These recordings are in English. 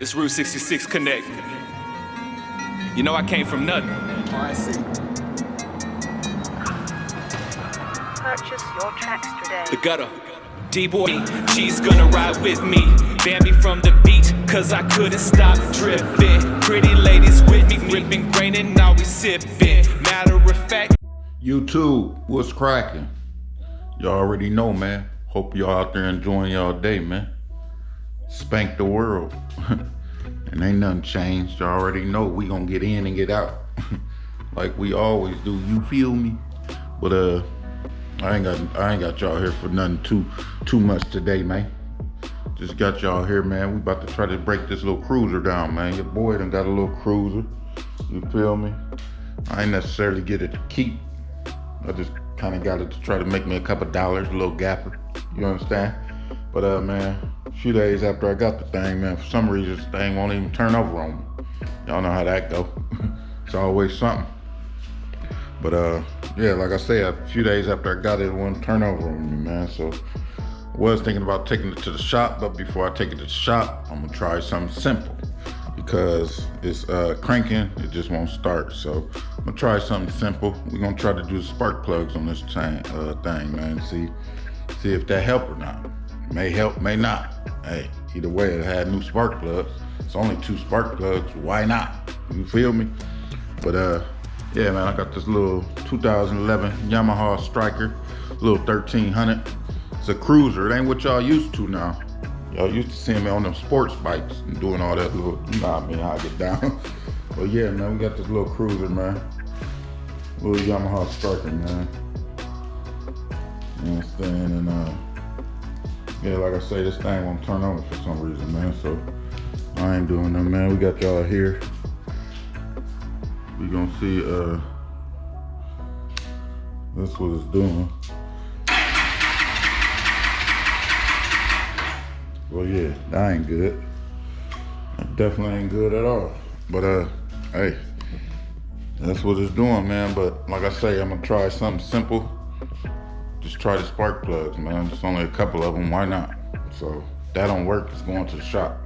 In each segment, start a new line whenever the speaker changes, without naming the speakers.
This Route 66 Connect. You know I came from nothing.
Oh, I see.
Purchase your tracks today.
The gutter. D-boy, she's gonna ride with me. Ban me from the beach, cause I couldn't stop tripping. Pretty ladies with me, ripping grain and now we sipping. Matter of fact.
YouTube, what's cracking? Y'all already know, man. Hope y'all out there enjoying y'all day, man. Spank the world. And ain't nothing changed. Y'all already know we gonna get in and get out. Like we always do, you feel me? But I ain't got y'all here for nothing too much today, man. Just got y'all here, man. We about to try to break this little cruiser down, man. Your boy done got a little cruiser. You feel me? I ain't necessarily get it to keep. I just kind of got it to try to make me a couple dollars, a little gapper. You understand? But man, a few days after I got the thing, man, for some reason this thing won't even turn over on me. Y'all know how that go. It's always something. But yeah, like I said, a few days after I got it, it wouldn't turn over on me, man. So I was thinking about taking it to the shop, but before I take it to the shop, I'm gonna try something simple because it's cranking, it just won't start. So I'm gonna try something simple. We're gonna try to do spark plugs on this thing, man. See if that help or not. May help, may not. Hey, either way, it had new spark plugs. It's only 2 spark plugs, why not? You feel me? But yeah, man, I got this little 2011 Yamaha Stryker, little 1300. It's a cruiser. It ain't what y'all used to now. Y'all used to seeing me on them sports bikes and doing all that little, nah, man, how I get down. But yeah, man, we got this little cruiser, man. Little Yamaha Stryker, man. You understand? And yeah, like I say, this thing won't turn over for some reason, man. So I ain't doing that, man. We got y'all here. We gonna see that's what it's doing. Well, yeah, that ain't good. That definitely ain't good at all. But hey, that's what it's doing, man. But like I say, I'm gonna try something simple. Just try the spark plugs, man. Just only a couple of them, why not? So if that don't work, it's going to the shop.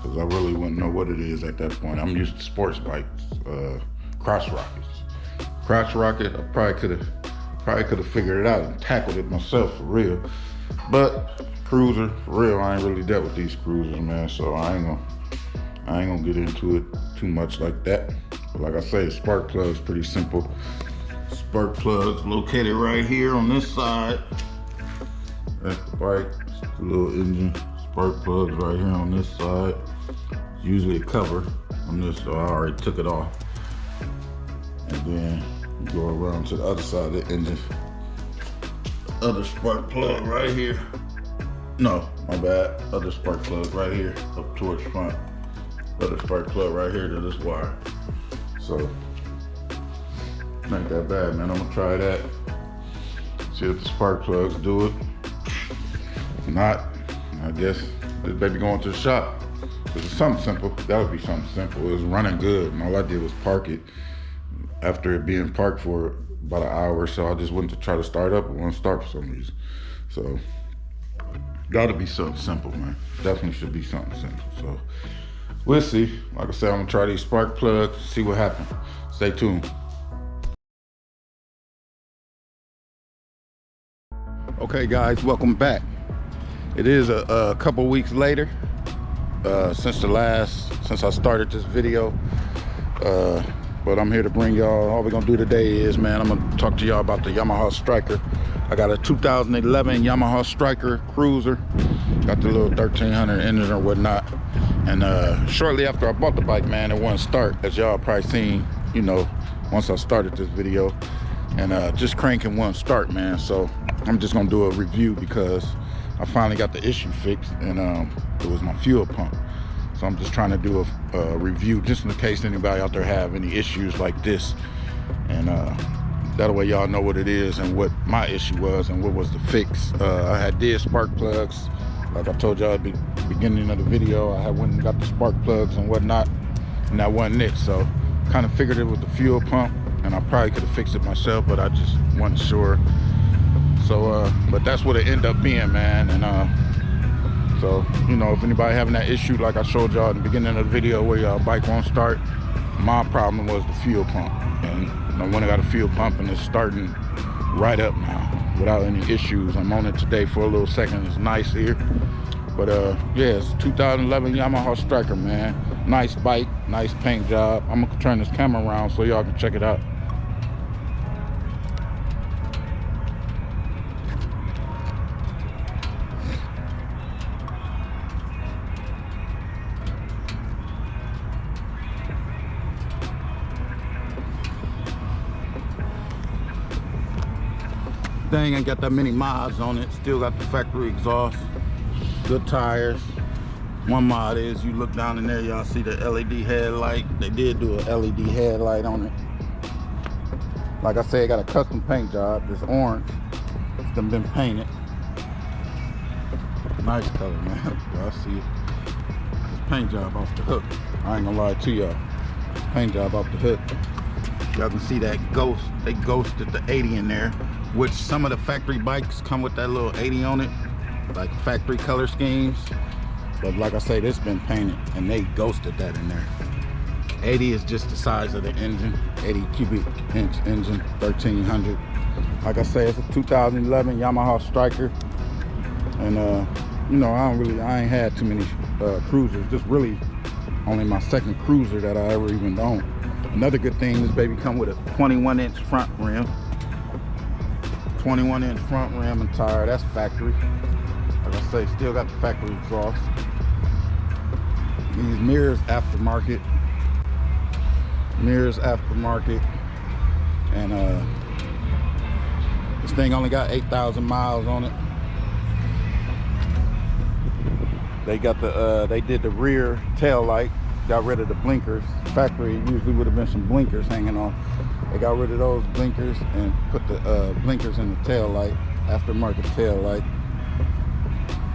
Cause I really wouldn't know what it is at that point. I'm used to sports bikes, crotch rockets. Crotch rocket, I probably could have figured it out and tackled it myself for real. But cruiser, for real, I ain't really dealt with these cruisers, man. So I ain't gonna get into it too much like that. But like I say, spark plugs pretty simple. Spark plugs located right here on this side. That's the bike, it's the little engine. Spark plugs right here on this side. Usually a cover on this, so I already took it off. And then you go around to the other side of the engine. Other spark plug right here. No, my bad. Other spark plug right here up towards front. Other spark plug right here to this wire. So ain't that bad, man. I'm gonna try that. See if the spark plugs do it. If not, I guess this baby going to the shop. If it's something simple, that would be something simple. It was running good, and all I did was park it. After it being parked for about an hour or so, I just went to try to start up. It wouldn't start for some reason. So, gotta be something simple, man. Definitely should be something simple. So, we'll see. Like I said, I'm gonna try these spark plugs, see what happens. Stay tuned. Okay, guys, welcome back. It is a couple weeks later since I started this video. But I'm here to bring y'all, all we're gonna do today is, man, I'm gonna talk to y'all about the Yamaha Stryker. I got a 2011 Yamaha Stryker cruiser. Got the little 1300 engine or whatnot. And shortly after I bought the bike, man, it wouldn't start, as y'all probably seen, you know, once I started this video. And just cranking wouldn't start, man. So I'm just gonna do a review because I finally got the issue fixed, and it was my fuel pump. So I'm just trying to do a review just in case anybody out there have any issues like this. And that way y'all know what it is and what my issue was and what was the fix. I did spark plugs. Like I told y'all at the beginning of the video, I had went and got the spark plugs and whatnot, and that wasn't it. So kind of figured it was the fuel pump, and I probably could have fixed it myself, but I just wasn't sure. So, but that's what it ended up being, man. And So, you know, if anybody having that issue, like I showed y'all at the beginning of the video where y'all bike won't start, my problem was the fuel pump. And you know, when I got a fuel pump and it's starting right up now without any issues. I'm on it today for a little second. It's nice here. But yeah, it's 2011 Yamaha Stryker, man. Nice bike, nice paint job. I'm gonna turn this camera around so y'all can check it out. Thing ain't got that many mods on it. Still got the factory exhaust, good tires. One mod is you look down in there, y'all see the LED headlight. They did do a LED headlight on it. Like I said, it got a custom paint job. This orange, it's been painted. Nice color, man. Y'all see it. This paint job off the hook. I ain't gonna lie to y'all. This paint job off the hook. Y'all can see that ghost. They ghosted the 80 in there, which some of the factory bikes come with that little 80 on it, like factory color schemes. But like I say, this been painted and they ghosted that in there. 80 is just the size of the engine, 80 cubic inch engine, 1300. Like I say, it's a 2011 Yamaha Stryker. And you know, I ain't had too many cruisers. This really only my second cruiser that I ever even owned. Another good thing, this baby come with a 21-inch front rim. 21-inch front rim and tire, that's factory. Like I say, still got the factory exhaust. These mirrors aftermarket. Mirrors aftermarket. And this thing only got 8,000 miles on it. They got the they did the rear tail light, got rid of the blinkers. Factory usually would have been some blinkers hanging on. They got rid of those blinkers and put the blinkers in the tail light, aftermarket tail light.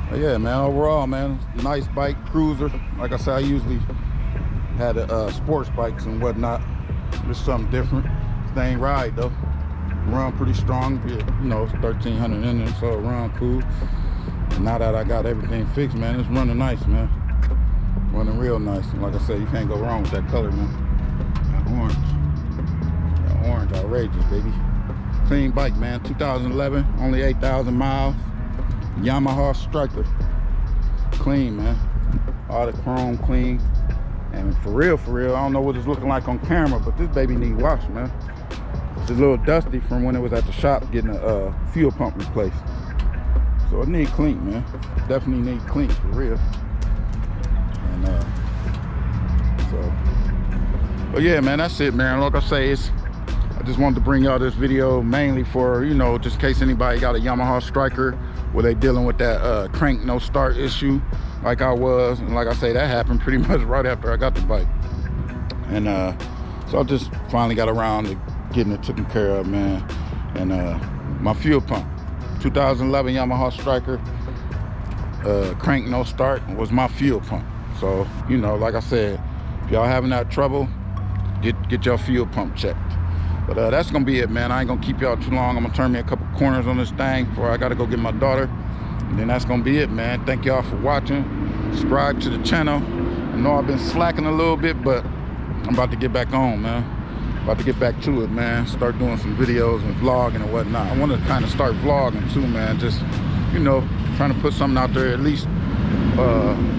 But yeah, man, overall, man, nice bike, cruiser. Like I said, I usually had sports bikes and whatnot. Just something different. This thing ride though. Run pretty strong. You know, it's 1300 in there, so it run cool. And now that I got everything fixed, man, it's running nice, man. Running real nice. And like I said, you can't go wrong with that color, man. That orange. That orange, outrageous, baby. Clean bike, man. 2011, only 8,000 miles. Yamaha Stryker. Clean, man. All the chrome clean. And for real, I don't know what it's looking like on camera, but this baby need wash, man. It's a little dusty from when it was at the shop getting a fuel pump replaced. So it need clean, man. Definitely need clean, for real. And but yeah, man, that's it, man. Like I say, I just wanted to bring y'all this video mainly for, you know, just in case anybody got a Yamaha Stryker where they dealing with that crank no start issue like I was. And like I say, that happened pretty much right after I got the bike. And so I just finally got around to getting it taken care of, man. And my fuel pump, 2011 Yamaha Stryker, crank no start was my fuel pump. So, you know, like I said, if y'all having that trouble, get your fuel pump checked. But that's gonna be it, man. I ain't gonna keep y'all too long. I'm gonna turn me a couple corners on this thing before I gotta go get my daughter. And then that's gonna be it, man. Thank y'all for watching. Subscribe to the channel. I know I've been slacking a little bit, but I'm about to get back on, man. About to get back to it, man. Start doing some videos and vlogging and whatnot. I want to kind of start vlogging too, man. Just, you know, trying to put something out there at least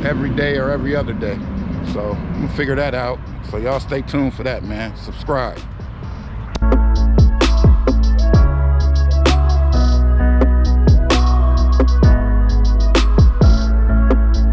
every day or every other day. So I'm gonna figure that out. So y'all stay tuned for that, man. Subscribe.